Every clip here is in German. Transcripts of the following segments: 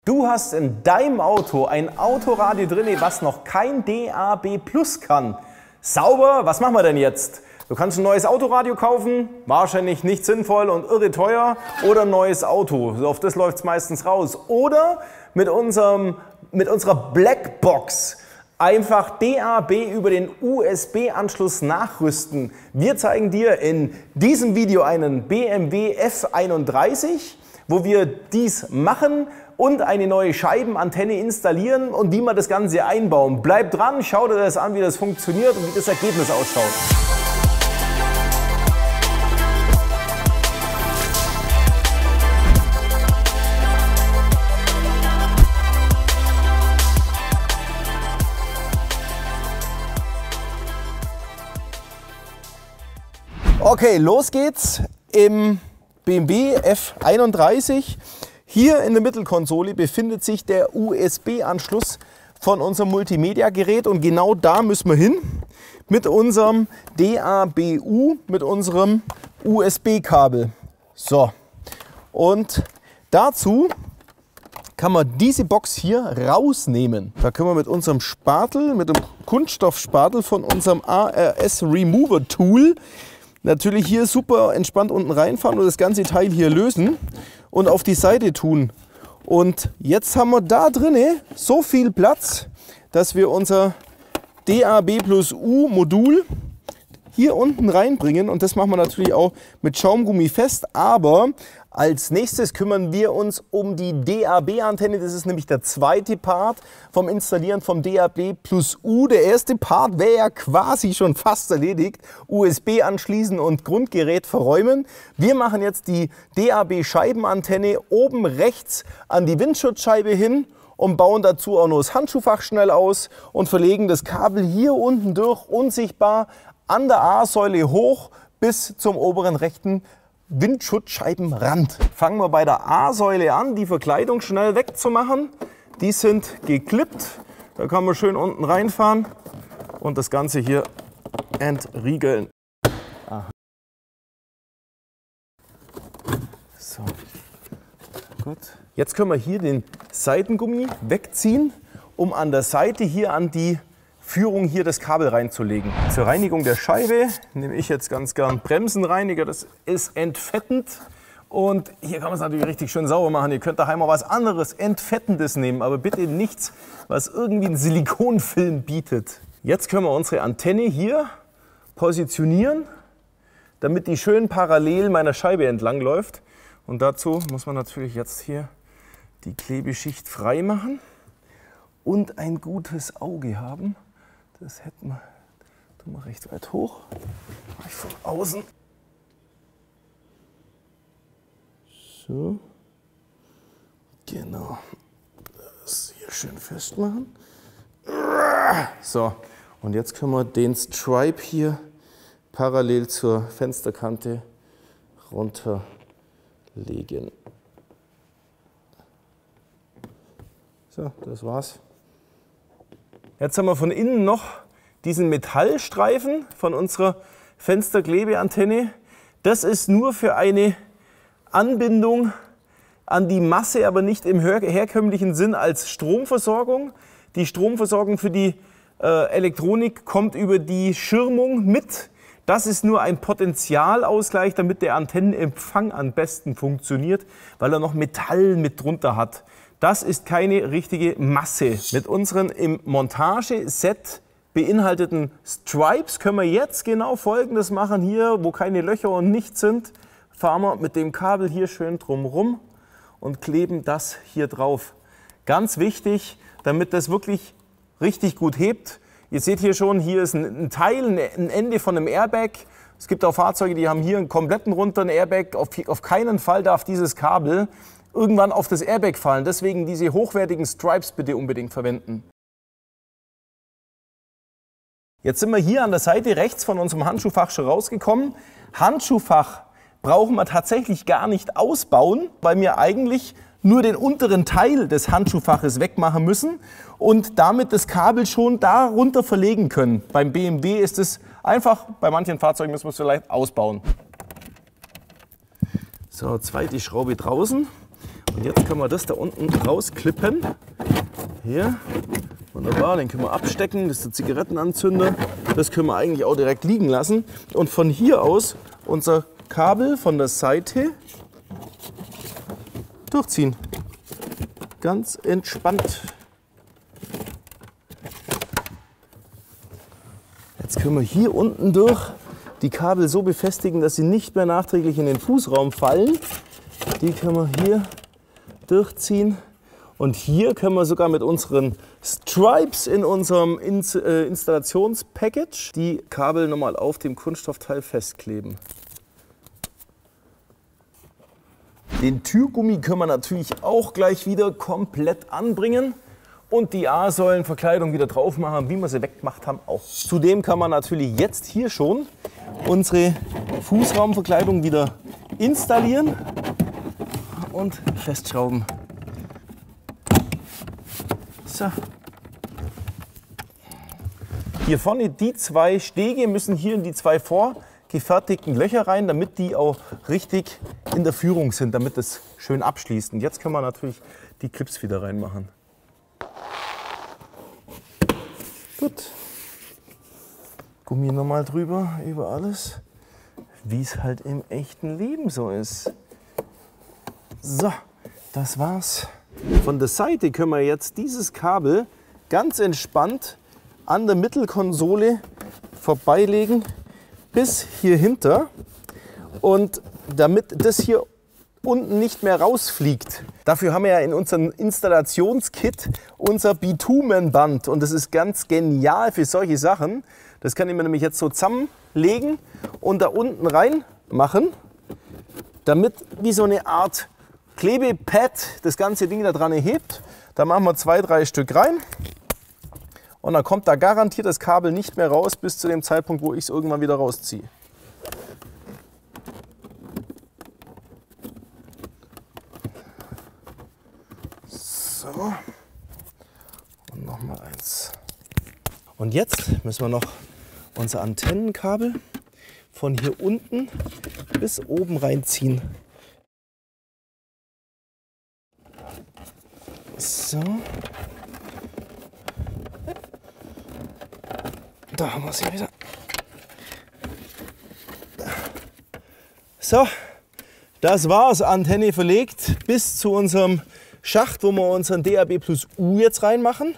Du hast in deinem Auto ein Autoradio drin, was noch kein DAB+ kann. Sauber, was machen wir denn jetzt? Du kannst ein neues Autoradio kaufen, wahrscheinlich nicht sinnvoll und irre teuer, oder ein neues Auto, auf das läuft es meistens raus. Oder mit unserer Blackbox einfach DAB über den USB-Anschluss nachrüsten. Wir zeigen dir in diesem Video einen BMW F31, wo wir dies machen und eine neue Scheibenantenne installieren und wie wir das Ganze einbauen. Bleib dran, schau dir das an, wie das funktioniert und wie das Ergebnis ausschaut. Okay, los geht's im BMW F31. Hier in der Mittelkonsole befindet sich der USB-Anschluss von unserem Multimedia-Gerät und genau da müssen wir hin mit unserem DABU, mit unserem USB-Kabel. So, und dazu kann man diese Box hier rausnehmen. Da können wir mit unserem Spatel, mit dem Kunststoffspatel von unserem ARS Remover Tool natürlich hier super entspannt unten reinfahren und das ganze Teil hier lösen und auf die Seite tun. Und jetzt haben wir da drinne so viel Platz, dass wir unser DAB+U Modul hier unten reinbringen, und das machen wir natürlich auch mit Schaumgummi fest, aber als nächstes kümmern wir uns um die DAB-Antenne. Das ist nämlich der zweite Part vom Installieren vom DAB+U. Der erste Part wäre ja quasi schon fast erledigt. USB anschließen und Grundgerät verräumen. Wir machen jetzt die DAB-Scheibenantenne oben rechts an die Windschutzscheibe hin und bauen dazu auch noch das Handschuhfach schnell aus und verlegen das Kabel hier unten durch, unsichtbar, an der A-Säule hoch bis zum oberen rechten Windschutzscheibenrand. Fangen wir bei der A-Säule an, die Verkleidung schnell wegzumachen. Die sind geklippt, da kann man schön unten reinfahren und das Ganze hier entriegeln. Aha. So, gut. Jetzt können wir hier den Seitengummi wegziehen, um an der Seite hier an die Führung hier das Kabel reinzulegen. Zur Reinigung der Scheibe nehme ich jetzt ganz gern Bremsenreiniger. Das ist entfettend und hier kann man es natürlich richtig schön sauber machen. Ihr könnt daheim auch was anderes Entfettendes nehmen, aber bitte nichts, was irgendwie einen Silikonfilm bietet. Jetzt können wir unsere Antenne hier positionieren, damit die schön parallel meiner Scheibe entlang läuft. Und dazu muss man natürlich jetzt hier die Klebeschicht frei machen und ein gutes Auge haben. Das hätten wir, tun wir recht weit hoch, mache ich von außen. So, genau, das hier schön festmachen. So, und jetzt können wir den Stripe hier parallel zur Fensterkante runterlegen. So, das war's. Jetzt haben wir von innen noch diesen Metallstreifen von unserer Fensterklebeantenne. Das ist nur für eine Anbindung an die Masse, aber nicht im herkömmlichen Sinn als Stromversorgung. Die Stromversorgung für die Elektronik kommt über die Schirmung mit. Das ist nur ein Potentialausgleich, damit der Antennenempfang am besten funktioniert, weil er noch Metall mit drunter hat. Das ist keine richtige Masse. Mit unseren im Montageset beinhalteten Stripes können wir jetzt genau Folgendes machen. Hier, wo keine Löcher und nichts sind, fahren wir mit dem Kabel hier schön drumherum und kleben das hier drauf. Ganz wichtig, damit das wirklich richtig gut hebt. Ihr seht hier schon, hier ist ein Teil, ein Ende von einem Airbag. Es gibt auch Fahrzeuge, die haben hier einen kompletten runteren Airbag. Auf keinen Fall darf dieses Kabel irgendwann auf das Airbag fallen. Deswegen diese hochwertigen Stripes bitte unbedingt verwenden. Jetzt sind wir hier an der Seite rechts von unserem Handschuhfach schon rausgekommen. Handschuhfach brauchen wir tatsächlich gar nicht ausbauen, weil wir eigentlich nur den unteren Teil des Handschuhfaches wegmachen müssen und damit das Kabel schon darunter verlegen können. Beim BMW ist es einfach, bei manchen Fahrzeugen müssen wir es vielleicht ausbauen. So, zweite Schraube draußen. Und jetzt können wir das da unten rausklippen. Hier, wunderbar, den können wir abstecken. Das ist der Zigarettenanzünder. Das können wir eigentlich auch direkt liegen lassen. Und von hier aus unser Kabel von der Seite durchziehen. Ganz entspannt. Jetzt können wir hier unten durch die Kabel so befestigen, dass sie nicht mehr nachträglich in den Fußraum fallen. Die können wir hier durchziehen. Und hier können wir sogar mit unseren Stripes in unserem Installationspackage die Kabel nochmal auf dem Kunststoffteil festkleben. Den Türgummi können wir natürlich auch gleich wieder komplett anbringen und die A-Säulenverkleidung wieder drauf machen, wie wir sie weggemacht haben auch. Zudem kann man natürlich jetzt hier schon unsere Fußraumverkleidung wieder installieren und festschrauben. So. Hier vorne die zwei Stege müssen hier in die zwei vorgefertigten Löcher rein, damit die auch richtig in der Führung sind, damit es schön abschließt. Und jetzt können wir natürlich die Clips wieder reinmachen. Gut. Gummi nochmal drüber, über alles, wie es halt im echten Leben so ist. So, das war's. Von der Seite können wir jetzt dieses Kabel ganz entspannt an der Mittelkonsole vorbeilegen bis hier hinter. Und damit das hier unten nicht mehr rausfliegt, dafür haben wir ja in unserem Installationskit unser Bitumenband. Und das ist ganz genial für solche Sachen. Das kann ich mir nämlich jetzt so zusammenlegen und da unten rein machen, damit wie so eine Art Klebepad das ganze Ding da dran erhebt. Da machen wir 2, 3 Stück rein und dann kommt da garantiert das Kabel nicht mehr raus bis zu dem Zeitpunkt, wo ich es irgendwann wieder rausziehe. So, und nochmal eins. Und jetzt müssen wir noch unser Antennenkabel von hier unten bis oben reinziehen. So. Da haben wir es hier wieder. So, das war's. Antenne verlegt bis zu unserem Schacht, wo wir unseren DAB Plus U jetzt reinmachen.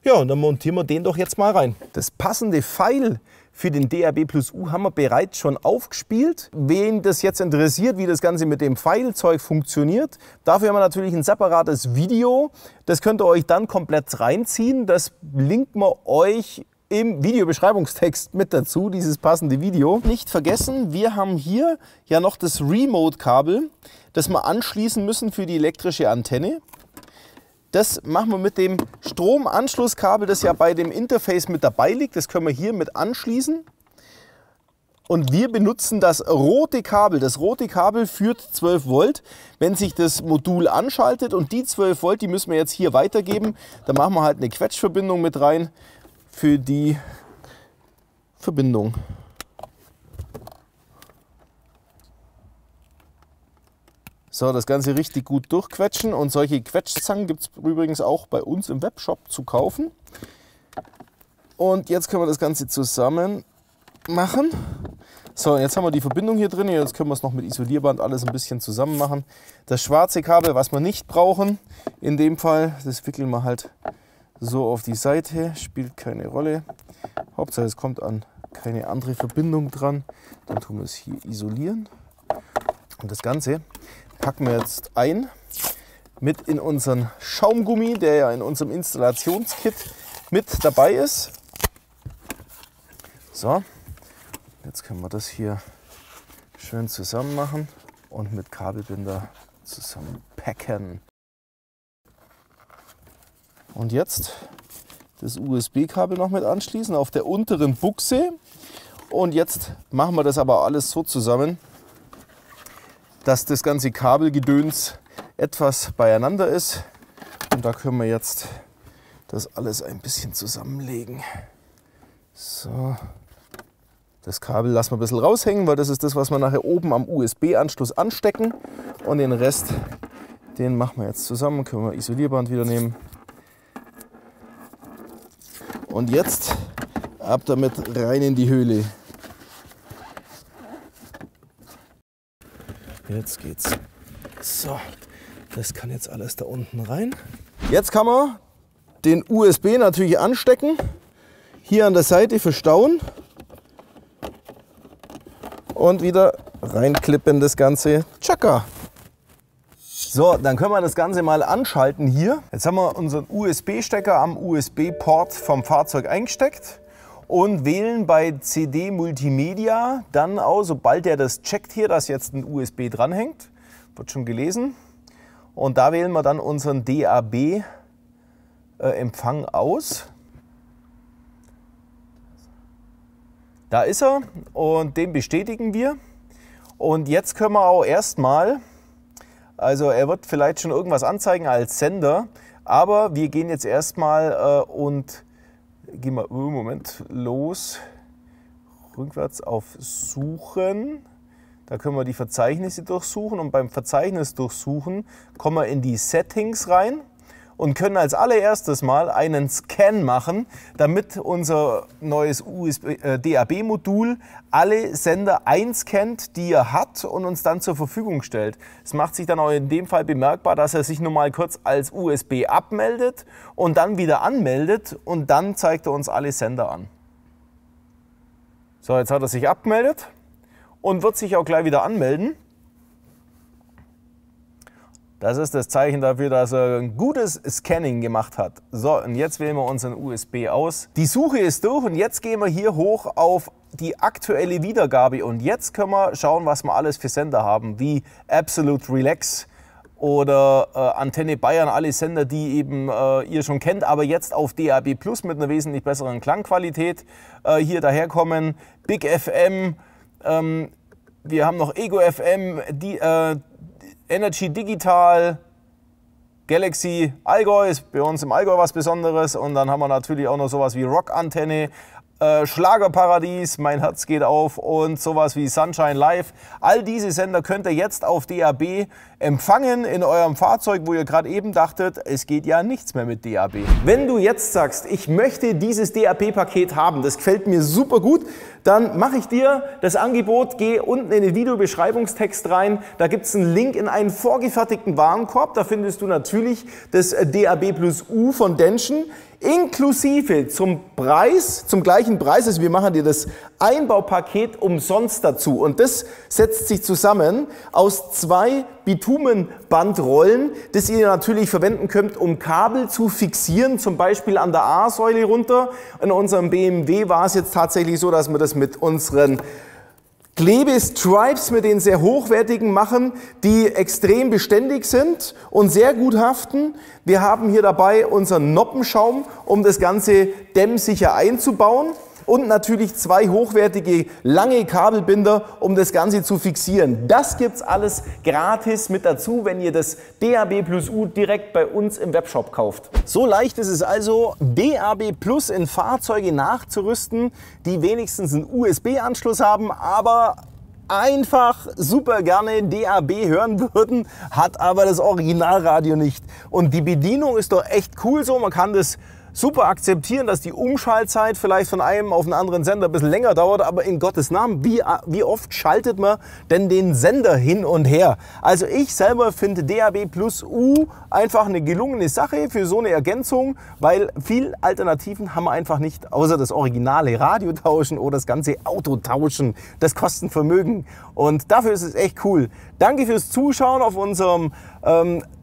Ja, und dann montieren wir den doch jetzt mal rein. Das passende Pfeil für den DAB Plus U haben wir bereits schon aufgespielt. Wen das jetzt interessiert, wie das Ganze mit dem Pfeilzeug funktioniert, dafür haben wir natürlich ein separates Video. Das könnt ihr euch dann komplett reinziehen. Das linken wir euch im Videobeschreibungstext mit dazu, dieses passende Video. Nicht vergessen, wir haben hier ja noch das Remote-Kabel, das wir anschließen müssen für die elektrische Antenne. Das machen wir mit dem Stromanschlusskabel, das ja bei dem Interface mit dabei liegt. Das können wir hier mit anschließen. Und wir benutzen das rote Kabel. Das rote Kabel führt 12 Volt. Wenn sich das Modul anschaltet und die 12 Volt, die müssen wir jetzt hier weitergeben, dann machen wir halt eine Quetschverbindung mit rein für die Verbindung. So, das Ganze richtig gut durchquetschen und solche Quetschzangen gibt es übrigens auch bei uns im Webshop zu kaufen. Und jetzt können wir das Ganze zusammen machen. So, jetzt haben wir die Verbindung hier drin, jetzt können wir es noch mit Isolierband alles ein bisschen zusammen machen. Das schwarze Kabel, was wir nicht brauchen, in dem Fall, das wickeln wir halt so auf die Seite, spielt keine Rolle. Hauptsache es kommt an keine andere Verbindung dran. Dann tun wir es hier isolieren. Und das Ganze packen wir jetzt ein mit in unseren Schaumgummi, der ja in unserem Installationskit mit dabei ist. So, jetzt können wir das hier schön zusammen machen und mit Kabelbinder zusammenpacken. Und jetzt das USB-Kabel noch mit anschließen auf der unteren Buchse. Und jetzt machen wir das aber alles so zusammen, dass das ganze Kabelgedöns etwas beieinander ist. Und da können wir jetzt das alles ein bisschen zusammenlegen. So. Das Kabel lassen wir ein bisschen raushängen, weil das ist das, was wir nachher oben am USB-Anschluss anstecken. Und den Rest Den machen wir jetzt zusammen, können wir Isolierband wieder nehmen. Und jetzt ab damit rein in die Höhle. Jetzt geht's. So, das kann jetzt alles da unten rein. Jetzt kann man den USB natürlich anstecken. Hier an der Seite verstauen. Und wieder reinklippen das Ganze. Tschakka! So, dann können wir das Ganze mal anschalten hier. Jetzt haben wir unseren USB-Stecker am USB-Port vom Fahrzeug eingesteckt und wählen bei CD Multimedia dann aus, sobald er das checkt hier, dass jetzt ein USB dranhängt. Wird schon gelesen. Und da wählen wir dann unseren DAB-Empfang aus. Da ist er und den bestätigen wir. Und jetzt können wir auch erstmal, also er wird vielleicht schon irgendwas anzeigen als Sender, aber wir gehen jetzt erstmal und gehen wir los, rückwärts auf Suchen. Da können wir die Verzeichnisse durchsuchen und beim Verzeichnis durchsuchen kommen wir in die Settings rein und können als allererstes mal einen Scan machen, damit unser neues DAB-Modul alle Sender einscannt, die er hat und uns dann zur Verfügung stellt. Es macht sich dann auch in dem Fall bemerkbar, dass er sich nur mal kurz als USB abmeldet und dann wieder anmeldet und dann zeigt er uns alle Sender an. So, jetzt hat er sich abgemeldet und wird sich auch gleich wieder anmelden. Das ist das Zeichen dafür, dass er ein gutes Scanning gemacht hat. So, und jetzt wählen wir unseren USB aus. Die Suche ist durch und jetzt gehen wir hier hoch auf die aktuelle Wiedergabe. Und jetzt können wir schauen, was wir alles für Sender haben, wie Absolute Relax oder Antenne Bayern, alle Sender, die eben ihr schon kennt, aber jetzt auf DAB Plus mit einer wesentlich besseren Klangqualität hier daherkommen. Big FM, wir haben noch Ego FM, Energy Digital, Galaxy Allgäu ist bei uns im Allgäu was Besonderes und dann haben wir natürlich auch noch sowas wie Rock Antenne, Schlagerparadies, mein Herz geht auf und sowas wie Sunshine Live. All diese Sender könnt ihr jetzt auf DAB empfangen in eurem Fahrzeug, wo ihr gerade eben dachtet, es geht ja nichts mehr mit DAB. Wenn du jetzt sagst, ich möchte dieses DAB-Paket haben, das gefällt mir super gut, dann mache ich dir das Angebot, geh unten in den Videobeschreibungstext rein, da gibt es einen Link in einen vorgefertigten Warenkorb, da findest du natürlich das DAB Plus U von Dension, inklusive zum gleichen Preis, also wir machen dir das Einbaupaket umsonst dazu und das setzt sich zusammen aus 2 Bitumenbandrollen, das ihr natürlich verwenden könnt, um Kabel zu fixieren, zum Beispiel an der A-Säule runter. In unserem BMW war es jetzt tatsächlich so, dass wir das mit unseren Klebestripes, mit den sehr hochwertigen machen, die extrem beständig sind und sehr gut haften. Wir haben hier dabei unseren Noppenschaum, um das Ganze dämmsicher einzubauen. Und natürlich 2 hochwertige lange Kabelbinder, um das Ganze zu fixieren. Das gibt's alles gratis mit dazu, wenn ihr das DAB Plus U direkt bei uns im Webshop kauft. So leicht ist es also, DAB Plus in Fahrzeuge nachzurüsten, die wenigstens einen USB-Anschluss haben, aber einfach super gerne DAB hören würden, hat aber das Originalradio nicht. Und die Bedienung ist doch echt cool so, man kann das super akzeptieren, dass die Umschaltzeit vielleicht von einem auf einen anderen Sender ein bisschen länger dauert, aber in Gottes Namen, wie oft schaltet man denn den Sender hin und her? Also ich selber finde DAB Plus U einfach eine gelungene Sache für so eine Ergänzung, weil viel Alternativen haben wir einfach nicht, außer das originale Radio tauschen oder das ganze Auto tauschen. Das kostet ein Vermögen und dafür ist es echt cool. Danke fürs Zuschauen auf unserem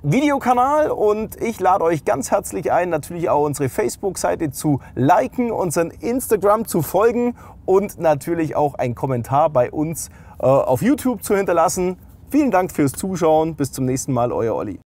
Videokanal und ich lade euch ganz herzlich ein, natürlich auch unsere Facebook-Seite zu liken, unseren Instagram zu folgen und natürlich auch einen Kommentar bei uns auf YouTube zu hinterlassen. Vielen Dank fürs Zuschauen. Bis zum nächsten Mal, euer Olli.